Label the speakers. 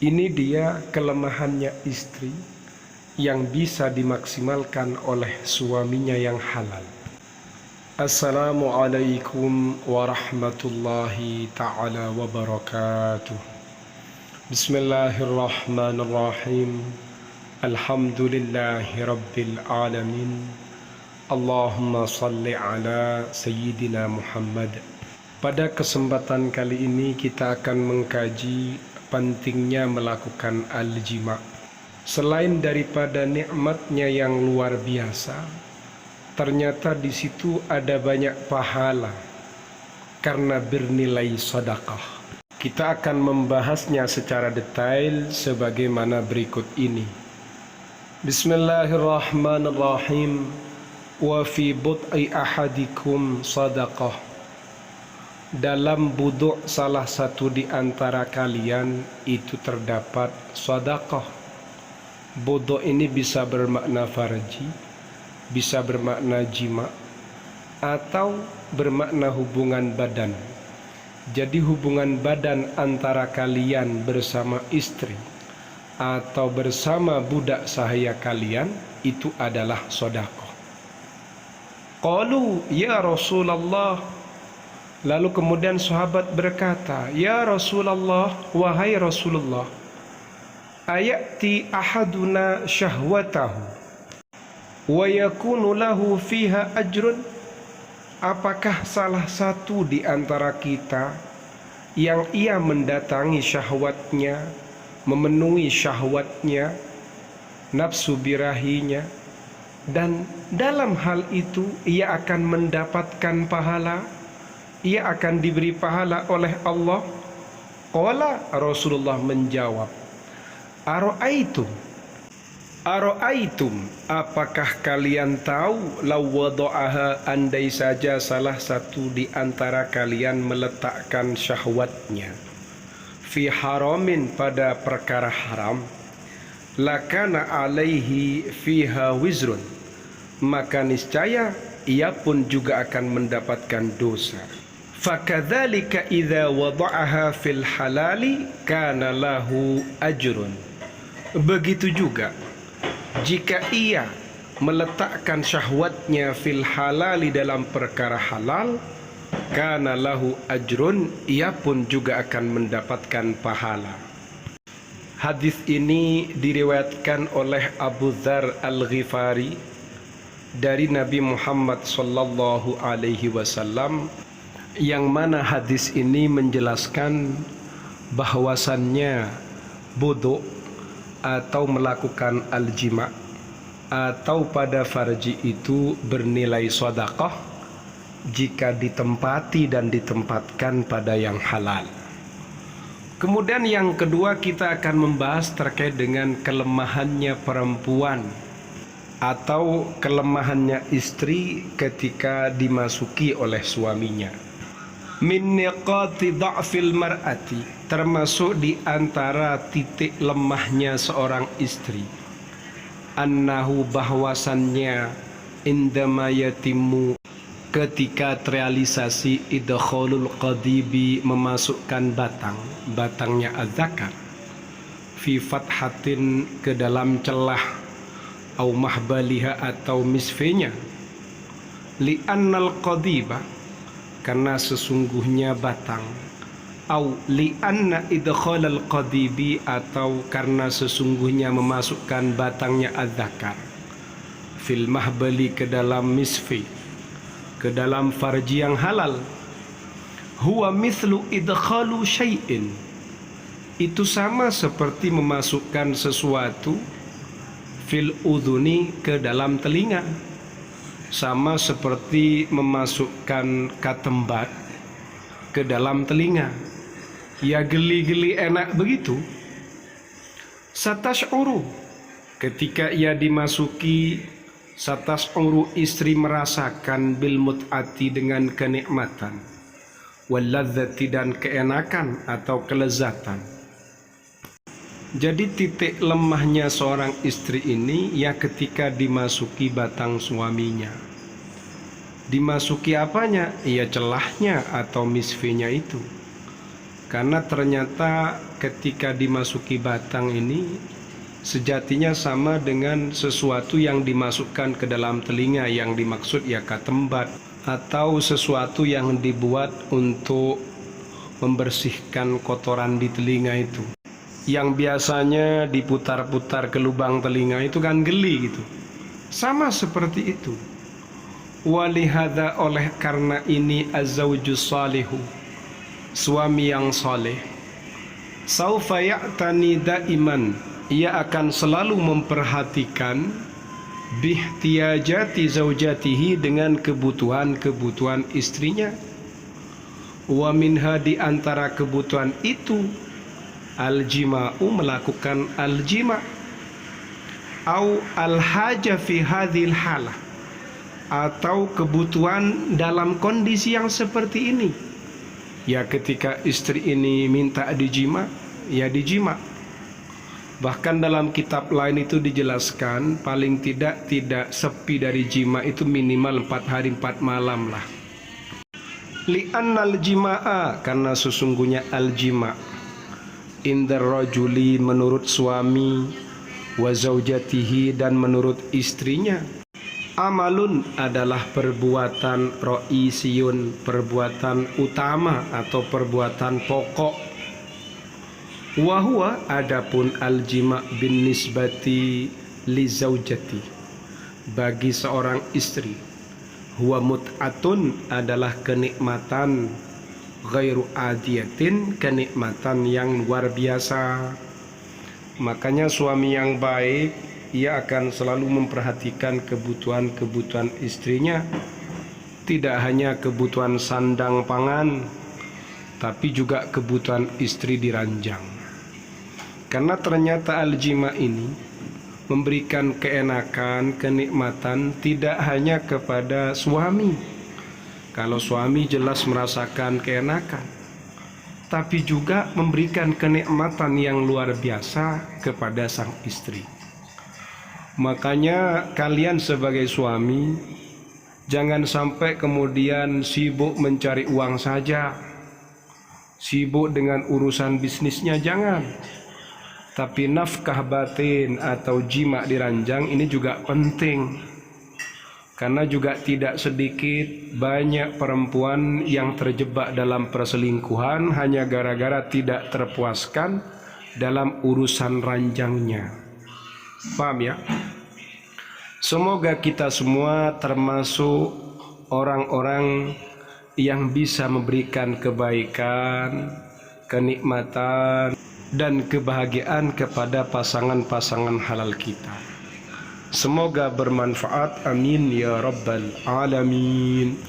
Speaker 1: Ini dia kelemahannya istri yang bisa dimaksimalkan oleh suaminya yang halal. Assalamualaikum warahmatullahi ta'ala wabarakatuh. Bismillahirrahmanirrahim. Alhamdulillahi rabbil alamin. Allahumma salli ala Sayyidina Muhammad. Pada kesempatan kali ini kita akan mengkaji pentingnya melakukan al-jima'. Selain daripada nikmatnya yang luar biasa, ternyata di situ ada banyak pahala karena bernilai sedekah. Kita akan membahasnya secara detail sebagaimana berikut ini. Bismillahirrahmanirrahim. Wa fi bud'i ahadikum sadaqah. Dalam buduk salah satu di antara kalian itu terdapat sedekah. Buduk ini bisa bermakna farji, bisa bermakna jima, atau bermakna hubungan badan. Jadi hubungan badan antara kalian bersama istri atau bersama budak sahaya kalian itu adalah sedekah. Qalu ya Rasulullah. Lalu kemudian sahabat berkata, ya Rasulullah, wahai Rasulullah, ayati ahaduna syahwatahu wa yakunu lahu fiha ajrun. Apakah salah satu di antara kita yang ia mendatangi syahwatnya, memenuhi syahwatnya, nafsu birahinya, dan dalam hal itu ia akan mendapatkan pahala, ia akan diberi pahala oleh Allah? Qala, Rasulullah menjawab, Aro'aitum, apakah kalian tahu, law wada'aha, andai saja salah satu di antara kalian meletakkan syahwatnya fi haramin, pada perkara haram, lakana alaihi fiha wizrun, maka niscaya ia pun juga akan mendapatkan dosa. Fakadzalika idza wada'aha fil halali kana lahu ajrun. Begitu juga jika ia meletakkan syahwatnya fil halali, dalam perkara halal, kana lahu ajrun, ia pun juga akan mendapatkan pahala. Hadis ini diriwayatkan oleh Abu Dzar Al-Ghifari dari Nabi Muhammad sallallahu alaihi wasallam, yang mana hadis ini menjelaskan bahwasannya buduk atau melakukan al-jima' atau pada farji itu bernilai sedekah jika ditempati dan ditempatkan pada yang halal. Kemudian yang kedua, kita akan membahas terkait dengan kelemahannya perempuan atau kelemahannya istri ketika dimasuki oleh suaminya. Min niqati dha'fil mar'ati, termasuk di antara titik lemahnya seorang istri, annahu, bahwasannya, indama yatimu, ketika terrealisasi idkhalul qadibi, memasukkan batangnya az-zakar, fi fathatin, ke dalam celah, au mahbaliha, atau misfenya, li'annal qadiba, karena sesungguhnya batang, au li'anna idkhalal qadibi, atau karena sesungguhnya memasukkan batangnya az-zakar, fil mahbali, ke dalam misfi, ke dalam farji yang halal, huwa mithlu idkhalu syai'in, itu sama seperti memasukkan sesuatu, fil udhuni, ke dalam telinga, sama seperti memasukkan katembat ke dalam telinga. Ya geli-geli enak begitu. Satash'uru, ketika ia dimasuki, satash'uru, istri merasakan, bil mut'ati, dengan kenikmatan, wal ladzati, dan keenakan atau kelezatan. Jadi titik lemahnya seorang istri ini ya ketika dimasuki batang suaminya. Dimasuki apanya? Ya celahnya atau misfinya itu. Karena ternyata ketika dimasuki batang ini sejatinya sama dengan sesuatu yang dimasukkan ke dalam telinga, yang dimaksud ya katembat, atau sesuatu yang dibuat untuk membersihkan kotoran di telinga itu, yang biasanya diputar-putar ke lubang telinga itu kan geli gitu. Sama seperti itu. Walihada, oleh karena ini, az-zawjus salihu, suami yang saleh, saufa ya'tani daiman, ia akan selalu memperhatikan bihtiyajati zaujatihi, dengan kebutuhan-kebutuhan istrinya. Wa minha, di antara kebutuhan itu, al-jima'u, melakukan al-jima', au al-haja fi hadhil halah, atau kebutuhan dalam kondisi yang seperti ini. Ya ketika istri ini minta dijima, ya dijima. Bahkan dalam kitab lain itu dijelaskan paling tidak sepi dari jima itu minimal 4 hari 4 malam lah. Li'annal jima'a, karena sesungguhnya al-jima' indar rajuli, menurut suami, wa zaujatihi, dan menurut istrinya, amalun, adalah perbuatan ro'isiyun, perbuatan utama atau perbuatan pokok. Wahwa, adapun al-jima' bin nisbati li zaujati, bagi seorang istri, huwa mut'atun, adalah kenikmatan, ghairu adiyatin, kenikmatan yang luar biasa. Makanya suami yang baik, ia akan selalu memperhatikan kebutuhan-kebutuhan istrinya. Tidak hanya kebutuhan sandang pangan, tapi juga kebutuhan istri diranjang. Karena ternyata al-jima' ini memberikan keenakan, kenikmatan tidak hanya kepada suami. Kalau suami jelas merasakan keenakan, tapi juga memberikan kenikmatan yang luar biasa kepada sang istri. Makanya kalian sebagai suami jangan sampai kemudian sibuk mencari uang saja, sibuk dengan urusan bisnisnya, jangan. Tapi nafkah batin atau jima' diranjang ini juga penting. Karena juga tidak sedikit banyak perempuan yang terjebak dalam perselingkuhan hanya gara-gara tidak terpuaskan dalam urusan ranjangnya. Paham ya? Semoga kita semua termasuk orang-orang yang bisa memberikan kebaikan, kenikmatan, dan kebahagiaan kepada pasangan-pasangan halal kita. Semoga bermanfaat. Amin ya rabbal alamin.